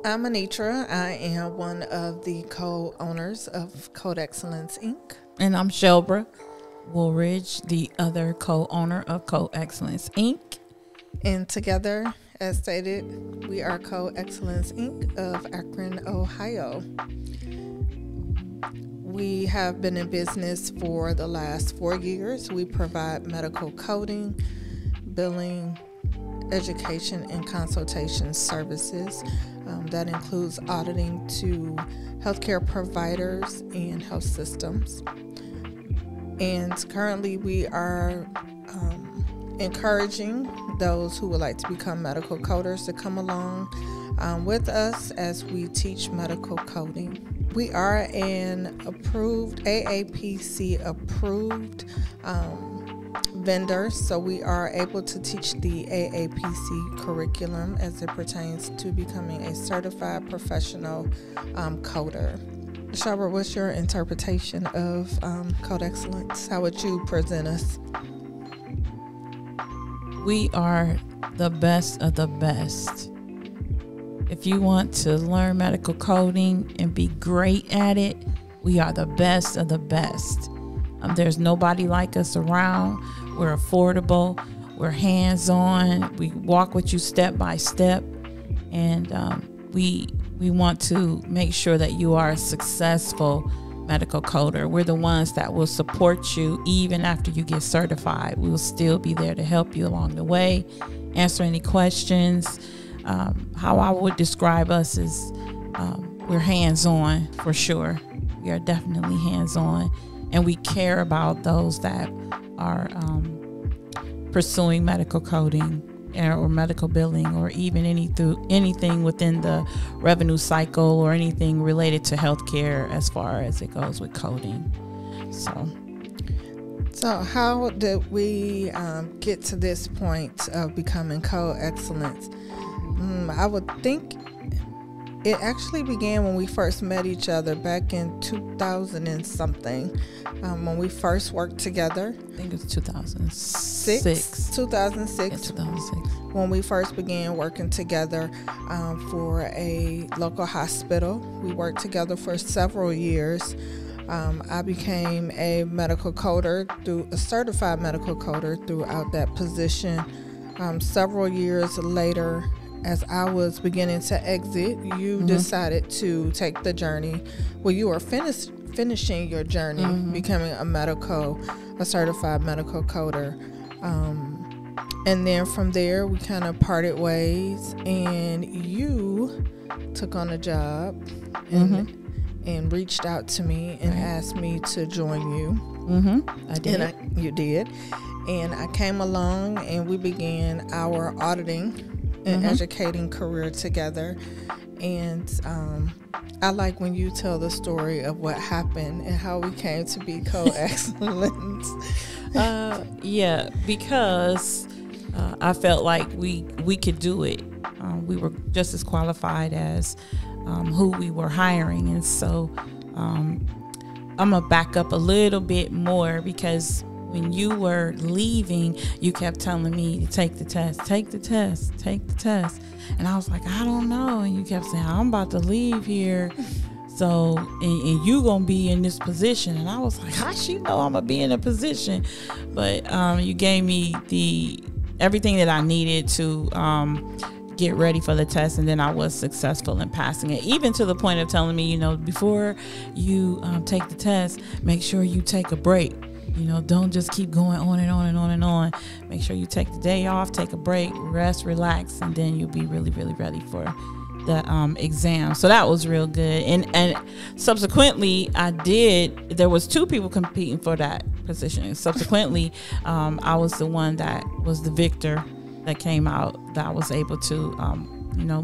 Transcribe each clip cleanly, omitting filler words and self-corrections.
I'm Anitra. I am one of the co-owners of Codexcellence, Inc. And I'm Shelbra Woolridge, the other co-owner of Codexcellence, Inc. And together, as stated, we are Codexcellence, Inc. of Akron, Ohio. We have been in business for the last 4 years. We provide medical coding, billing, education, and consultation services. That includes auditing to healthcare providers and health systems. And currently we are encouraging those who would like to become medical coders to come along with us as we teach medical coding. We are an approved, AAPC approved vendor, so we are able to teach the AAPC curriculum as it pertains to becoming a certified professional coder. Shelbra, what's your interpretation of Codexcellence? How would you present us? We are the best of the best. If you want to learn medical coding and be great at it, we are the best of the best. There's nobody like us around. We're affordable. We're hands-on. We walk with you step by step. And we want to make sure that you are a successful medical coder. We're the ones that will support you even after you get certified. We will still be there to help you along the way, answer any questions. How I would describe us is we're hands-on for sure. We are definitely hands-on, and we care about those that are pursuing medical coding or medical billing, or even anything within the revenue cycle, or anything related to healthcare as far as it goes with coding. So how did we get to this point of becoming Codexcellence? I would think it actually began when we first met each other back in 2000 and something, when we first worked together. I think it was 2006. 2006. Yeah, 2006. When we first began working together for a local hospital. We worked together for several years. I became a medical coder, a certified medical coder throughout that position. Several years later, as I was beginning to exit, you decided to take the journey. Well, you were finishing your journey, becoming a certified medical coder. And then from there, we kind of parted ways, and you took on a job and reached out to me and asked me to join you. I did. And you did. And I came along, and we began our auditing and educating career together. And I like when you tell the story of what happened and how we came to be Codexcellence. Yeah, because I felt like we could do it. We were just as qualified as who we were hiring. And so I'm going to back up a little bit more, because when you were leaving, you kept telling me to take the test, take the test, take the test. And I was like, I don't know. And you kept saying, I'm about to leave here. So, and you going to be in this position. And I was like, how she know I'm going to be in a position? But you gave me everything that I needed to get ready for the test. And then I was successful in passing it, even to the point of telling me, before you take the test, make sure you take a break. Don't just keep going on and on and on and on. Make sure you take the day off, take a break, rest, relax, and then you'll be really, really ready for the exam. So that was real good. And subsequently, there was 2 people competing for that position. Subsequently, I was the one that was the victor that came out, that I was able to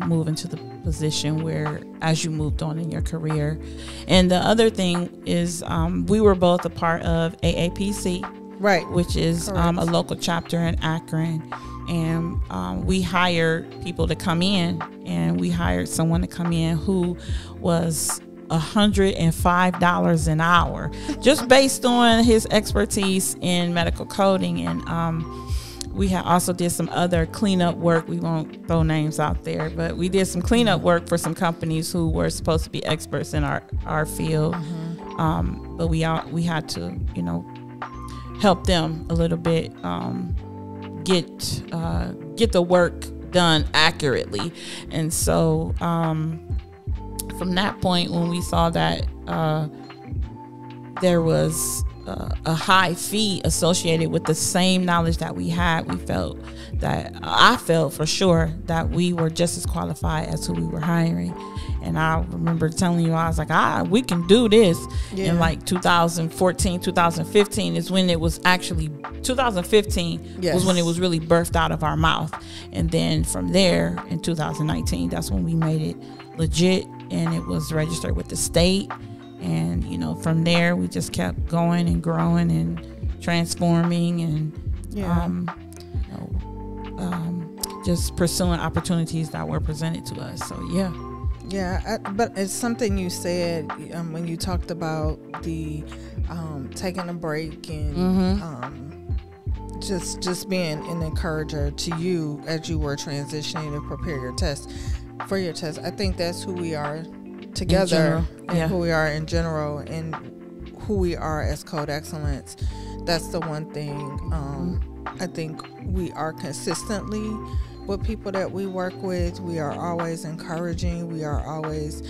move into the position where, as you moved on in your career. And the other thing is, we were both a part of AAPC, right, which is a local chapter in Akron. And we hired people to come in, and we hired someone to come in who was $105 an hour, just based on his expertise in medical coding. And we had also did some other cleanup work. We won't throw names out there, but we did some cleanup work for some companies who were supposed to be experts in our field. But we had to, you know, help them a little bit, get the work done accurately. And so from that point, when we saw that there was a high fee associated with the same knowledge that we had, I felt for sure that we were just as qualified as who we were hiring. And I remember telling you, I was like, we can do this. In like 2014, 2015 is when it was actually, 2015 was when it was really birthed out of our mouth. And then from there in 2019, that's when we made it legit and it was registered with the state. And, you know, from there, we just kept going and growing and transforming and, just pursuing opportunities that were presented to us. So, yeah. Yeah, but it's something you said when you talked about the taking a break and just being an encourager to you as you were transitioning to prepare your test for your test. I think that's who we are together and who we are in general and who we are as Codexcellence. That's the one thing I think we are consistently with people that we work with. We are always encouraging. We are always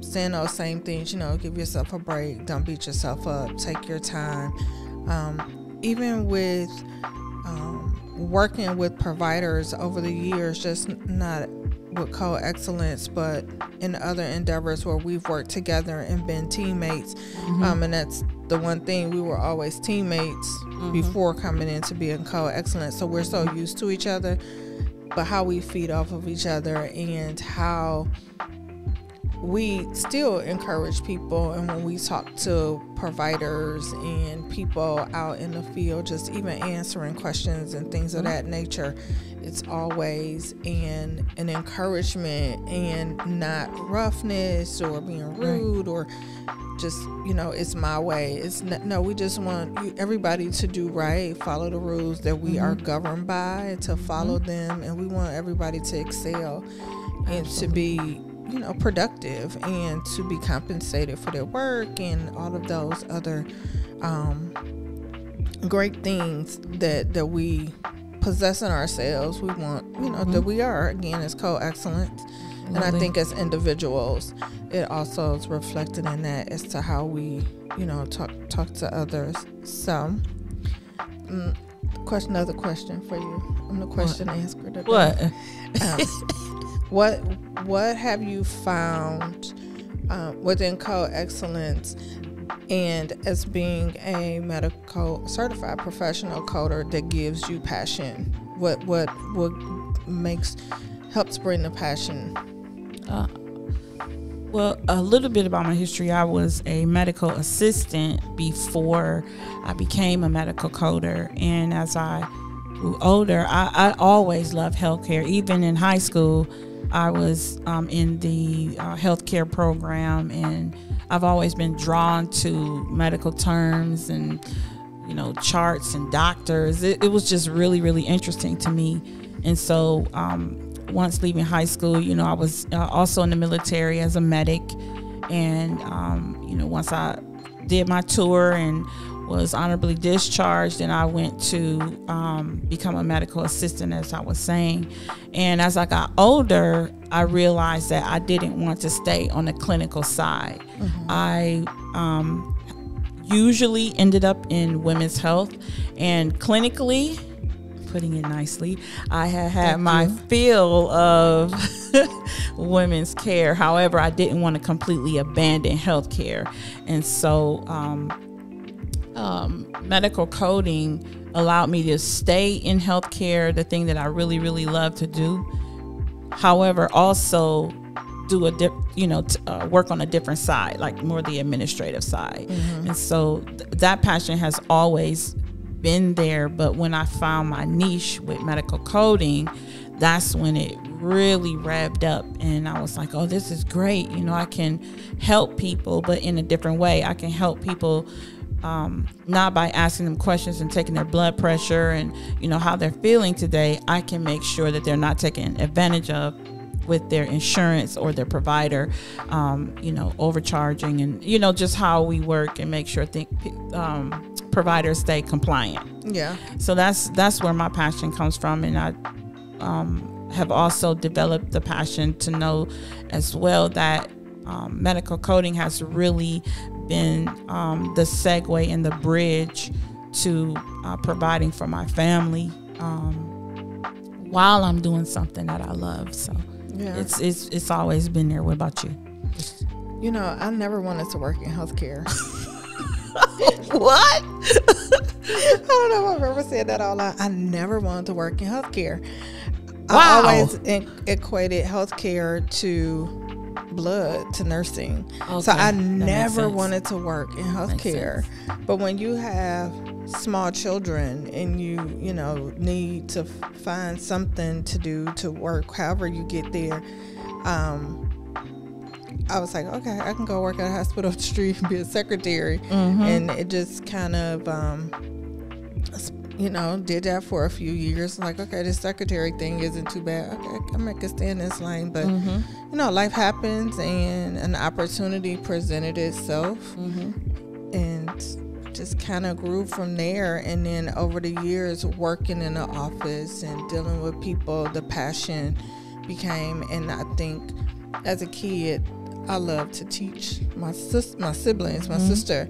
saying those same things, you know, give yourself a break, don't beat yourself up, take your time. Even with working with providers over the years, just not with Codexcellence, but in other endeavors where we've worked together and been teammates. And that's the one thing, we were always teammates before coming in to being Codexcellence. So we're so used to each other, but how we feed off of each other and how we still encourage people. And when we talk to providers and people out in the field, just even answering questions and things of that nature, it's always an encouragement and not roughness or being rude or just, you know, it's my way. It's no, we just want everybody to do right, follow the rules that we are governed by, to follow them, and we want everybody to excel and to be, you know, productive and to be compensated for their work and all of those other great things that we possess in ourselves. We want, you know, that we are, again, as Codexcellence. And I think as individuals, it also is reflected in that as to how we, you know, talk to others. So, another question for you. I'm the question asker today. What have you found within Codexcellence and as being a medical certified professional coder that gives you passion? What helps bring the passion? Well, a little bit about my history. I was a medical assistant before I became a medical coder. And as I grew older, I always loved healthcare. Even in high school, I was in the healthcare program, and I've always been drawn to medical terms and, you know, charts and doctors. It was just really, really interesting to me. And so once leaving high school, you know, I was also in the military as a medic. And, you know, once I did my tour and was honorably discharged, and I went to become a medical assistant, as I was saying. And as I got older, I realized that I didn't want to stay on the clinical side. I usually ended up in women's health, and clinically, putting it nicely, I had my fill of women's care. However, I didn't want to completely abandon healthcare. And so medical coding allowed me to stay in healthcare, the thing that I really, really love to do. However, also do work on a different side, like more the administrative side. And so that passion has always been there. But when I found my niche with medical coding, that's when it really revved up, and I was like, oh, this is great. You know, I can help people, but in a different way. I can help people not by asking them questions and taking their blood pressure and, you know, how they're feeling today, I can make sure that they're not taken advantage of with their insurance or their provider, you know, overcharging, and, you know, just how we work and make sure providers stay compliant. Yeah. So that's where my passion comes from. And I have also developed the passion to know as well that medical coding has really been the segue and the bridge to providing for my family while I'm doing something that I love. So yeah, it's always been there. What about you? You know, I never wanted to work in healthcare. What? I don't know if I've ever said that out loud. I never wanted to work in healthcare. Wow. I always equated healthcare to blood, to nursing. Okay, so I never wanted to work in healthcare. But when you have small children and you know, need to find something to do to work, however you get there, I was like, okay, I can go work at a hospital up the street and be a secretary. And it just kind of, you know, did that for a few years. Like, okay, this secretary thing isn't too bad. Okay, I can stay in this lane. But, you know, life happens and an opportunity presented itself. And just kind of grew from there. And then over the years, working in the office and dealing with people, the passion became, and I think as a kid, I love to teach my siblings, my sister.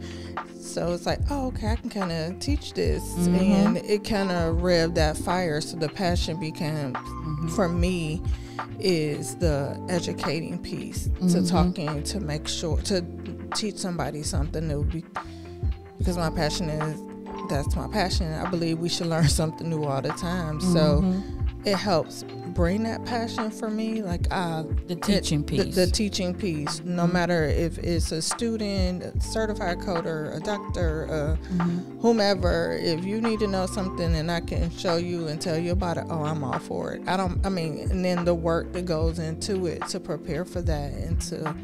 So it's like, oh, okay, I can kind of teach this. And it kind of revved that fire. So the passion became, for me, is the educating piece, to talking, to make sure, to teach somebody something new. Because my passion is, that's my passion. I believe we should learn something new all the time. So it helps bring that passion for me, like the teaching piece. The teaching piece, no matter if it's a student, a certified coder, a doctor, whomever. If you need to know something and I can show you and tell you about it, oh, I'm all for it. And then the work that goes into it to prepare for that and to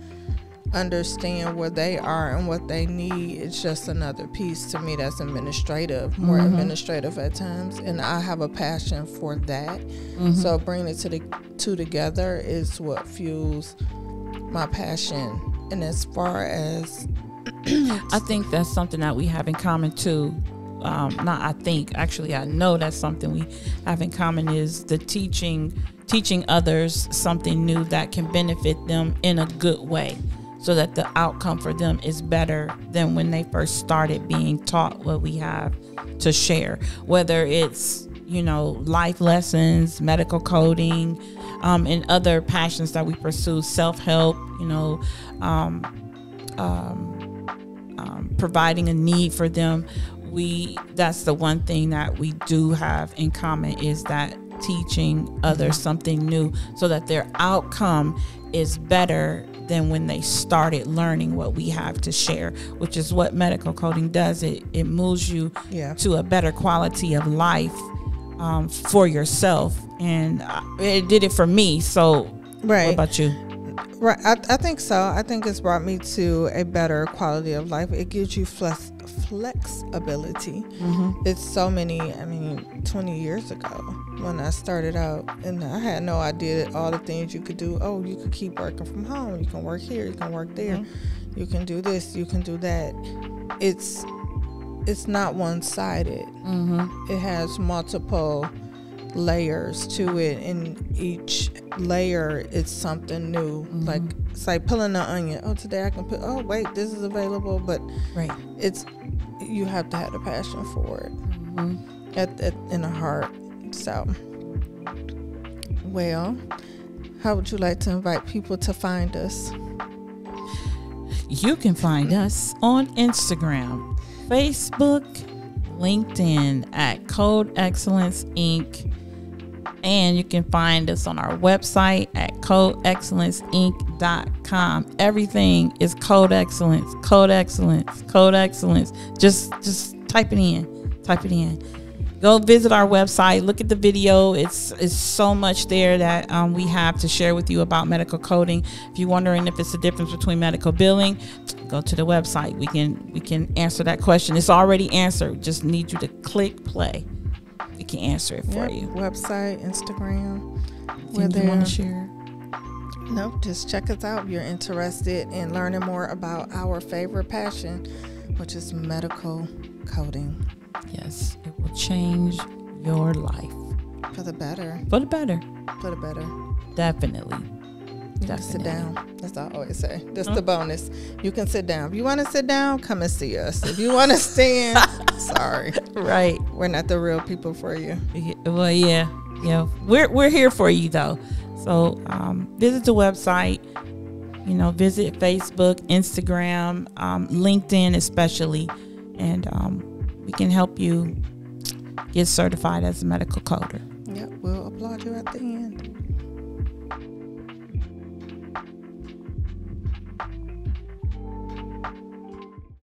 understand where they are and what they need, it's just another piece to me that's administrative, more administrative at times, and I have a passion for that. So bringing it to the two together is what fuels my passion. And as far as I think that's something that we have in common too. I know that's something we have in common, is the teaching others something new that can benefit them in a good way, so that the outcome for them is better than when they first started being taught what we have to share. Whether it's, you know, life lessons, medical coding, and other passions that we pursue, self-help, you know, providing a need for them. That's the one thing that we do have in common, is that teaching others something new so that their outcome is better than when they started learning what we have to share, which is what medical coding does. It moves you to a better quality of life for yourself, and it did it for me. So what about you? Right, I think so. I think it's brought me to a better quality of life. It gives you flexibility. It's so many, 20 years ago when I started out, and I had no idea all the things you could do. Oh, you could keep working from home. You can work here. You can work there. You can do this. You can do that. It's not one-sided. It has multiple layers to it, and each layer is something new. Like, it's like peeling an onion. Oh, today I can put, oh wait, this is available. But it's, you have to have the passion for it in the heart. So, well, how would you like to invite people to find us? You can find us on Instagram, Facebook, LinkedIn at Codexcellence Inc. And you can find us on our website at CodeExcellenceInc.com. Everything is Codexcellence, Codexcellence, Codexcellence. Just type it in. go visit our website, look at the video. It's so much there that we have to share with you about medical coding. If you're wondering if it's the difference between medical billing, go to the website. We can answer that question. It's already answered. Just need you to click play. We can answer it for you. Website, Instagram. Anything you want to share? Nope, just check us out if you're interested in learning more about our favorite passion, which is medical coding. Yes, it will change your life. For the better. For the better. For the better. Definitely. You can sit down. That's what I always say. That's the bonus. You can sit down. If you want to sit down, come and see us. If you want to stand, sorry. Right. We're not the real people for you. Well, yeah. We're here for you though. So visit the website, visit Facebook, Instagram, LinkedIn especially, and we can help you get certified as a medical coder. Yep, we'll applaud you at the end.